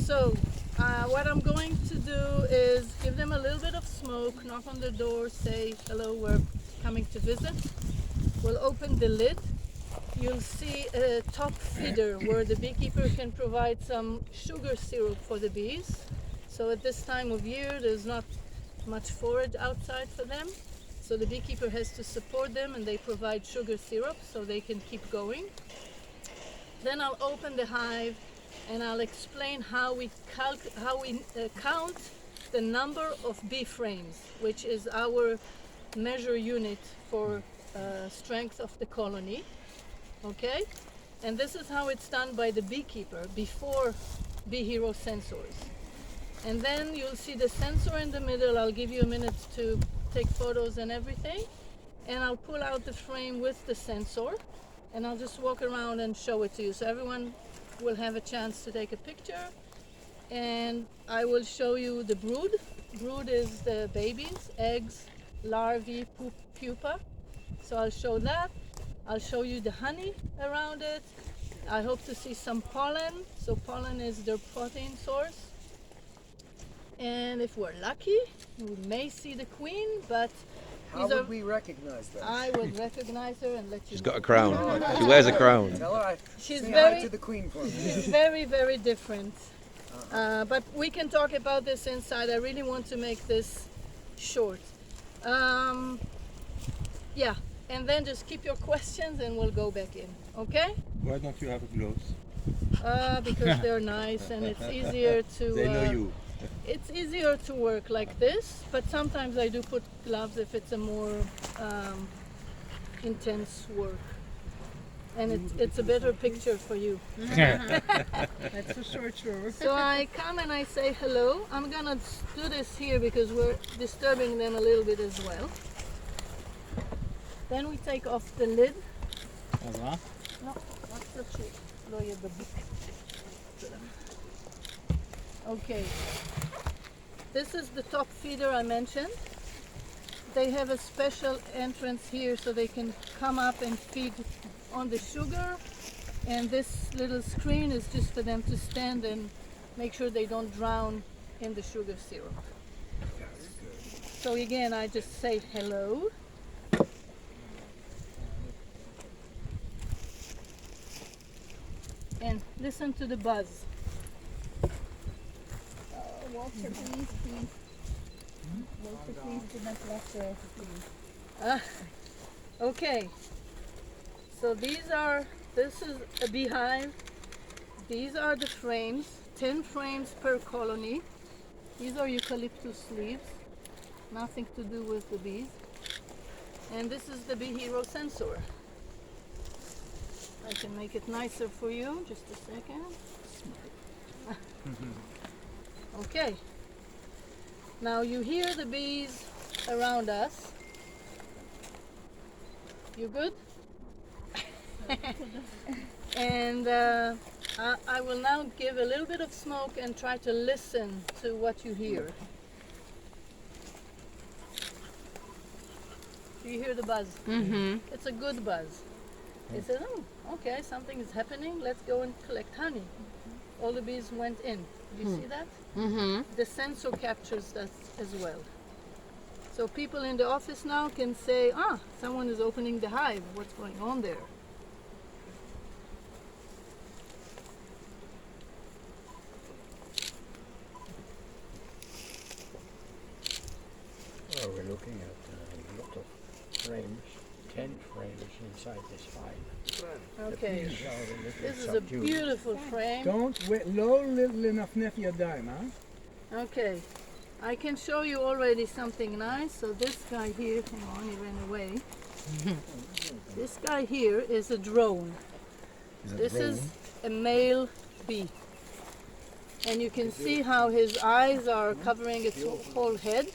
So what I'm going to do is give them a little bit of smoke, knock on the door, say, hello, we're coming to visit. We'll open the lid. You'll see a top feeder where the beekeeper can provide some sugar syrup for the bees. So at this time of year, there's not much forage outside for them. So the beekeeper has to support them, and they provide sugar syrup so they can keep going. Then I'll open the hive and I'll explain how we count the number of bee frames, which is our measure unit for strength of the colony. Okay? And this is how it's done by the beekeeper before Bee Hero sensors. And then you'll see the sensor in the middle. I'll give you a minute to take photos and everything. And I'll pull out the frame with the sensor, and I'll just walk around and show it to you. So everyone will have a chance to take a picture. And I will show you the brood. Brood is the babies, eggs, larvae, pupa. So I'll show that. I'll show you the honey around it. I hope to see some pollen. So pollen is their protein source. And if we're lucky, we may see the queen, but how would we recognize that? I would recognize her and let you She's know. got a crown. She wears a crown. Tell her she's say very, hi to the queen for me. She's very, very different. But we can talk about this inside. I really want to make this short. Yeah, and then just keep your questions and we'll go back in, okay? Why don't you have gloves? Because they're nice and it's easier to... They know you. It's easier to work like this, but sometimes I do put gloves if it's a more intense work. And it's a better picture for you. That's for sure true. So I come and I say hello. I'm gonna do this here because we're disturbing them a little bit as well. Then we take off the lid. No, what's the trick? Lower the book. Okay. This is the top feeder I mentioned. They have a special entrance here so they can come up and feed on the sugar, and this little screen is just for them to stand and make sure they don't drown in the sugar syrup. So again, I just say hello. And listen to the buzz. Walter, please. Walter, please do not let the Okay. So this is a beehive. These are the frames, 10 frames per colony. These are eucalyptus leaves, nothing to do with the bees. And this is the Bee Hero sensor. I can make it nicer for you, just a second. Okay. Now you hear the bees around us. You good? And I will now give a little bit of smoke and try to listen to what you hear. Do you hear the buzz? Mm-hmm. It's a good buzz. It says, oh, okay, something is happening. Let's go and collect honey. All the bees went in. Do you see that? Mm-hmm. The sensor captures that as well. So people in the office now can say, someone is opening the hive. What's going on there? Well, we're looking at a lot of frames, 10 frames inside this hive. Okay. The bees are a little This is a subdued. beautiful frame. Don't wait low little enough near your dime, huh? Okay. I can show you already something nice. So this guy here, hang on, he ran away. This guy here is a drone. This is a male bee. And you can see how his eyes are covering its whole head.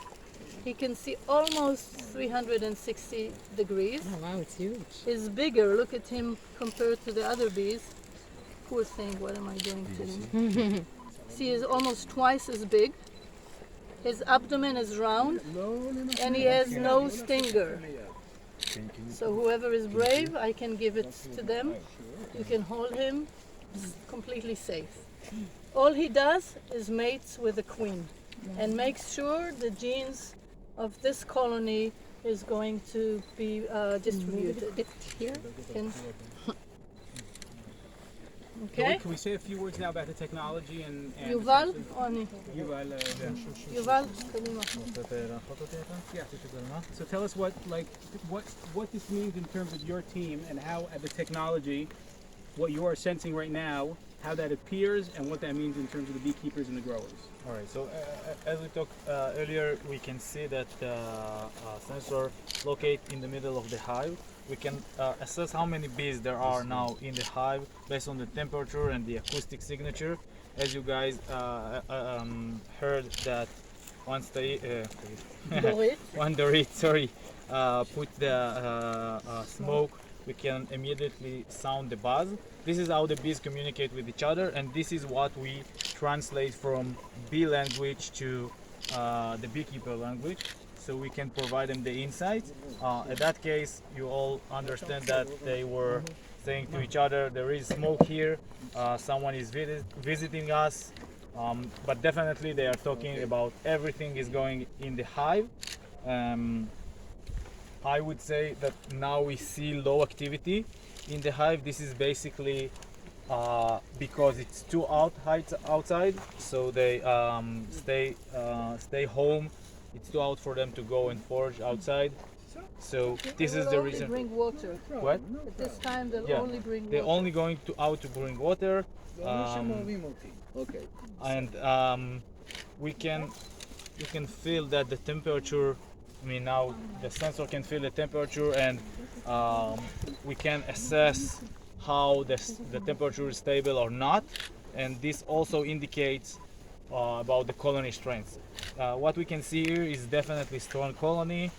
He can see almost 360 degrees. Oh wow, it's huge. He's bigger. Look at him compared to the other bees. Poor thing, what am I doing to him? See, he's almost twice as big. His abdomen is round and he has no stinger. So whoever is brave, I can give it to them. You can hold him. It's completely safe. all he does is mates with the queen and makes sure the genes of this colony is going to be distributed. Here? Can- Can Okay? we say a few words now about the technology and Yuval, Oni. Yuval, Yuval, קדימה. yeah. So tell us what this means in terms of your team and how the technology, what you are sensing right now, how that appears and what that means in terms of the beekeepers and the growers. All right. So as we talked earlier, we can see that the sensor locate in the middle of the hive. We can assess how many bees there are now in the hive based on the temperature and the acoustic signature. As you guys heard that once they Dorit. when Dorit, put the smoke, we can immediately sound the buzz. This is how the bees communicate with each other, and this is what we translate from bee language to the beekeeper language, so we can provide them the insights. In that case, you all understand that they were saying to each other, there is smoke here, someone is visiting us, but definitely they are talking about everything is going in the hive. I would say that now we see low activity in the hive. This is basically because it's too outside, so they stay home. It's too out for them to go and forage outside. So this They is will the only reason. bring water. What? At this time, they'll Yeah. only bring They're water. only going out to bring water, Okay. and we can feel that the temperature. I mean, now the sensor can feel the temperature, and we can assess how the temperature is stable or not, and this also indicates about the colony strength. What we can see here is definitely strong colony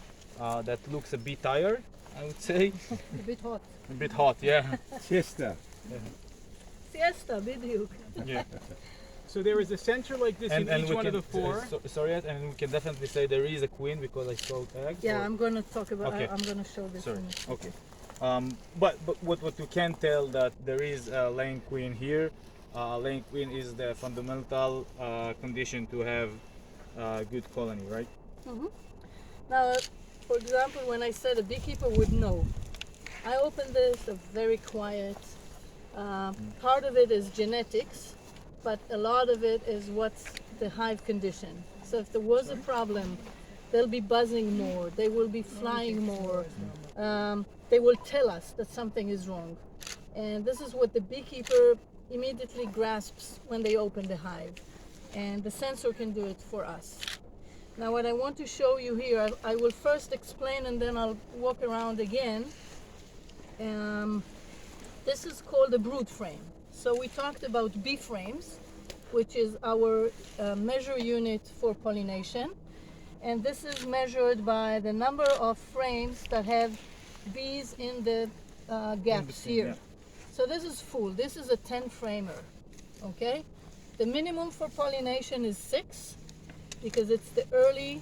that looks a bit tired, I would say. A bit hot. A bit hot, yeah. Siesta. Siesta, בדיוק. Yeah. So there is a sensor like this in each we one can, of the four. sorry, and we can definitely say there is a queen because I saw eggs. Yeah, or- I'm going to talk about. Okay. I'm going to show this. Sorry. in a second. Okay. But what you can tell that there is a laying queen here. Laying queen is the fundamental condition to have a good colony, right? Now, for example, when I said a beekeeper would know, I opened this very quiet. Part of it is genetics, but a lot of it is what's the hive condition. So if there was a problem, they'll be buzzing more, they will be flying more, they will tell us that something is wrong. And this is what the beekeeper immediately grasps when they open the hive. And the sensor can do it for us. Now what I want to show you here, I will first explain and then I'll walk around again. This is called a brood frame. So we talked about bee frames, which is our measure unit for pollination. And this is measured by the number of frames that have bees in the gaps between, here. yeah. So this is full. This is a 10 framer, okay? The minimum for pollination is 6 because it's the early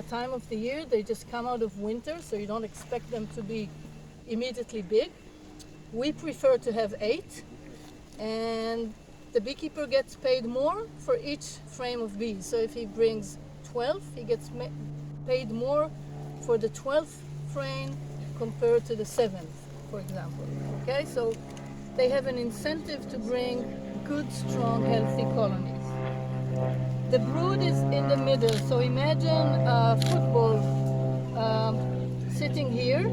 time of the year. They just come out of winter, so you don't expect them to be immediately big. We prefer to have 8, and the beekeeper gets paid more for each frame of bees. So if he brings 12, he gets paid more for the 12th frame compared to the 7th, for example. Okay, so they have an incentive to bring good, strong, healthy colonies. The brood is in the middle, so imagine a football sitting here.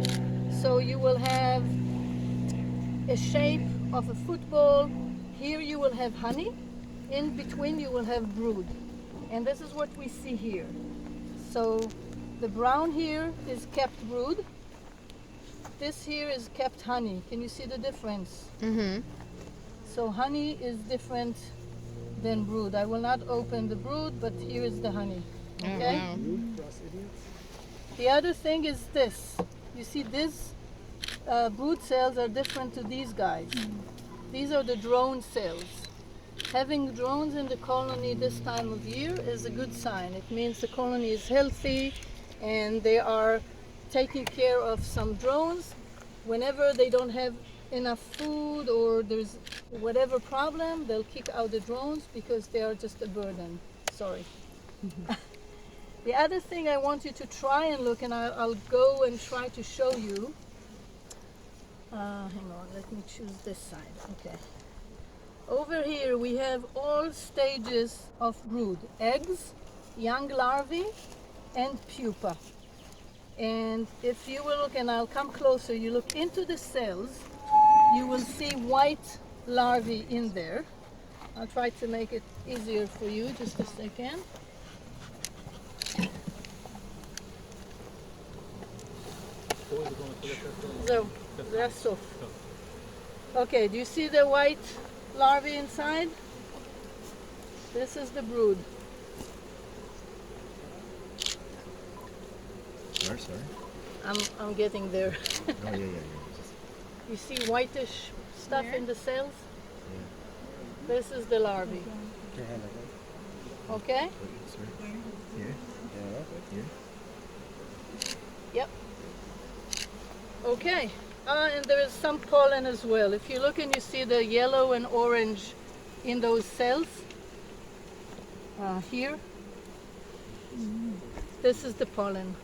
So you will have a shape of a football. Here you will have honey. In between you will have brood. And this is what we see here. So the brown here is kept brood. This here is kept honey. Can you see the difference? Mm-hmm. So honey is different than brood. I will not open the brood, but here is the honey. Okay? wow. The other thing is this. You see these brood cells are different to these guys. These are the drone cells. Having drones in the colony this time of year is a good sign. It means the colony is healthy and they are taking care of some drones. Whenever they don't have enough food or there's whatever problem, they'll kick out the drones because they are just a burden. Sorry. The other thing I want you to try and look, and I'll go and try to show you. Hang on, let me choose this side. Okay. Over here we have all stages of brood: eggs, young larvae, and pupa. And if you will look, and I'll come closer, you look into the cells, you will see white larvae in there. I'll try to make it easier for you, just a second. So, that's so. Okay, do you see the white larvae inside? This is the brood. Sorry, sorry. I'm getting there. Oh, yeah, yeah, yeah. You see whitish stuff in the cells? This is the larvae. Okay? Sorry. Here. Here. Yep. Okay. And there is some pollen as well. If you look and you see the yellow and orange in those cells, here, this is the pollen.